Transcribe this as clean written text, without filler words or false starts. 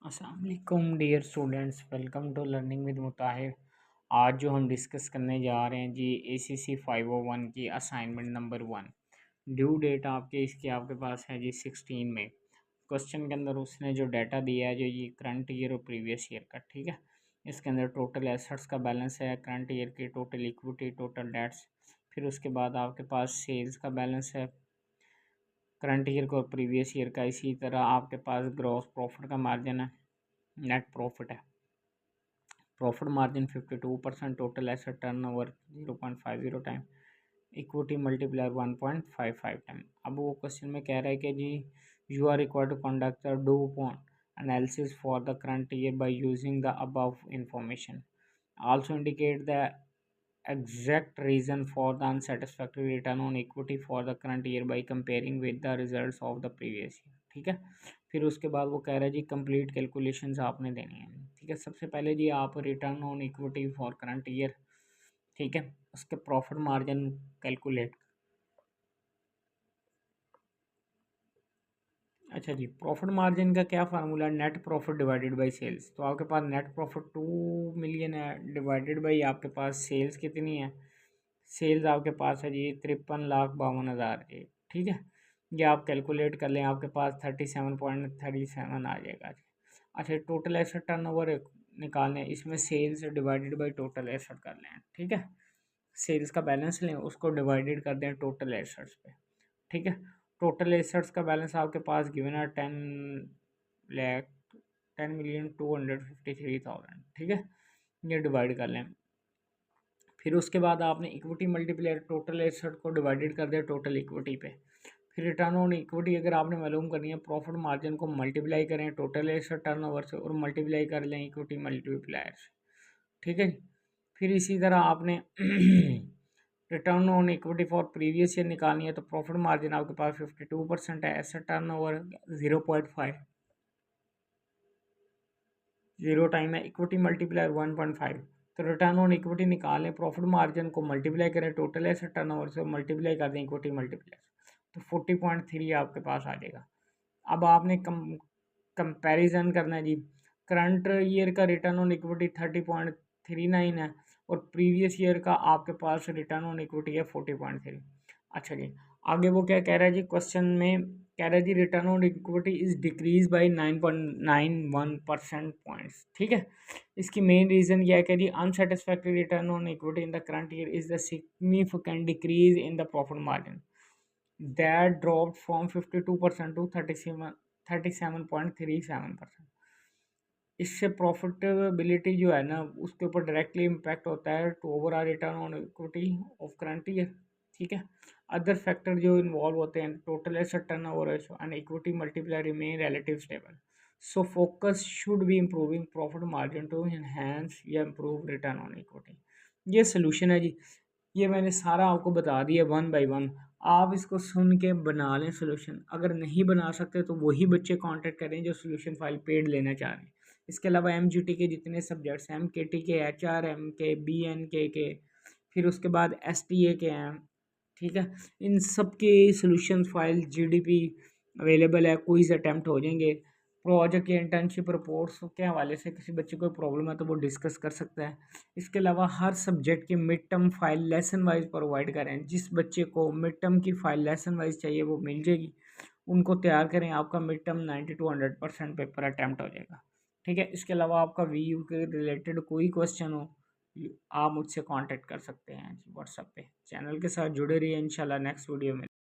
अस्सलाम वालेकुम dear students, welcome to learning with Mutahir. आज जो हम डिस्कस करने जा रहे हैं जी ACC 501 की असाइनमेंट नंबर 1। ड्यू डेट आपके पास है जी 16 में। क्वेश्चन के अंदर उसने जो डाटा दिया है जो ये करंट ईयर और प्रीवियस ईयर का, ठीक है। इसके अंदर टोटल एसेट्स का बैलेंस है, करंट ईयर की टोटल इक्विटी, टोटल डेट्स। फिर उसके बाद आपके पास सेल्स का बैलेंस है करंट ईयर को और प्रीवियस ईयर का। इसी तरह आपके पास ग्रॉस प्रॉफिट का मार्जिन है, नेट प्रॉफिट है, profit margin 52%, total asset turnover 0.50 time, equity multiplier 1.55 time. अब वो क्वेश्चन में कह रहा है कि जी you are required to conduct do analysis for the current year by using the above information, also indicate the exact reason for the unsatisfactory return on equity for the current year by comparing with the results of the previous year। ठीक है। फिर उसके बाद वो कह रहा है जी complete calculations आपने देनी है। ठीक है, सबसे पहले जी आप return on equity for current year, ठीक है, उसके प्रॉफिट मार्जिन कैलकुलेट। अच्छा जी, प्रॉफिट मार्जिन का क्या फार्मूला है? Net profit divided by sales. तो आपके पास नेट प्रॉफिट 2 मिलियन है, डिवाइडेड बाई आपके पास सेल्स कितनी है? सेल्स आपके पास है जी 53,52,000 की। ठीक है, ये आप कैलकुलेट कर लें, आपके पास 37.37 आ जाएगा जी। अच्छा, टोटल एसेट टर्नओवर निकालने, इसमें sales divided by total asset कर लें। ठीक है, सेल्स का बैलेंस लें, उसको डिवाइडेड कर दें टोटल एसेट्स पे। ठीक है, टोटल एसेट्स का बैलेंस आपके पास गिवन है 10 लाख 10,253,000। ठीक है, ये डिवाइड कर लें। फिर उसके बाद आपने इक्विटी मल्टीप्लायर टोटल एसेट को डिवाइडेड कर दिया टोटल इक्विटी पे। फिर रिटर्न ऑन इक्विटी अगर आपने मालूम करनी है, प्रॉफिट मार्जिन को मल्टीप्लाई करें टोटल एसेट टर्नओवर से और मल्टीप्लाई कर लें इक्विटी मल्टीप्लायर से। ठीक है, फिर इसी तरह आपने return on equity for previous year निकालनी है, तो प्रॉफिट मार्जिन आपके पास 52% है, एसेट टर्नओवर 0.5, 0 टाइम है, इक्विटी मल्टीप्लायर 1.5। तो रिटर्न ऑन इक्विटी निकालें, प्रॉफिट मार्जिन को मल्टीप्लाई करें टोटल एसेट टर्नओवर से, मल्टीप्लाई कर दें इक्विटी मल्टीप्लायर, तो 40.3 आपके पास आ जाएगा। अब आपने कंपैरिजन करना है जी। करंट ईयर का रिटर्न ऑन इक्विटी 30.39 है और प्रीवियस ईयर का आपके पास रिटर्न ऑन इक्विटी है 40.3। अच्छा जी, आगे वो क्या कह रहा है जी, क्वेश्चन में कह रहा है जी return on equity is decrease by 9.91% points. ठीक है, इसकी मेन रीज़न यह है कि जी unsatisfactory return on equity in the current year is the significant decrease in the profit margin that dropped from 52% to 37.37%। इससे प्रॉफिटेबिलिटी जो है ना उसके ऊपर डायरेक्टली इम्पैक्ट होता है to overall return on equity of current year. ठीक है, अदर फैक्टर जो इन्वॉल्व होते हैं, total asset turnover ratio and equity multiplier remain relative stable, so focus should be improving profit margin to enhance या improve return on equity. ये solution है जी, ये मैंने सारा आपको बता दिया वन बाय वन। आप इसको सुन के बना लें सोल्यूशन। अगर नहीं बना सकते तो वही बच्चे कांटेक्ट करें जो सोल्यूशन फाइल पेड लेना चाह रहे हैं। इसके अलावा MGT के जितने सब्जेक्ट्स हैं, MKT के, HRM के, BNK के, फिर उसके बाद STA के हैं, ठीक है, इन सब के सोल्यूशन फाइल GDP अवेलेबल है, क्विज अटैम्प्ट हो जाएंगे। प्रोजेक्ट या इंटर्नशिप रिपोर्ट्स के हवाले से किसी बच्चे को प्रॉब्लम है तो वो डिस्कस कर सकता है। इसके अलावा हर सब्जेक्ट की mid term file lesson wise provide करें। जिस बच्चे को मिड टर्म की फाइल लेसन वाइज चाहिए वो मिल जाएगी, उनको तैयार करें। आपका mid term 90 to 100% paper attempt हो जाएगा। ठीक है, इसके अलावा आपका VU के रिलेटेड कोई क्वेश्चन हो, आप मुझसे कांटेक्ट कर सकते हैं व्हाट्सएप पे। चैनल के साथ जुड़े रहिए, इंशाल्लाह नेक्स्ट वीडियो में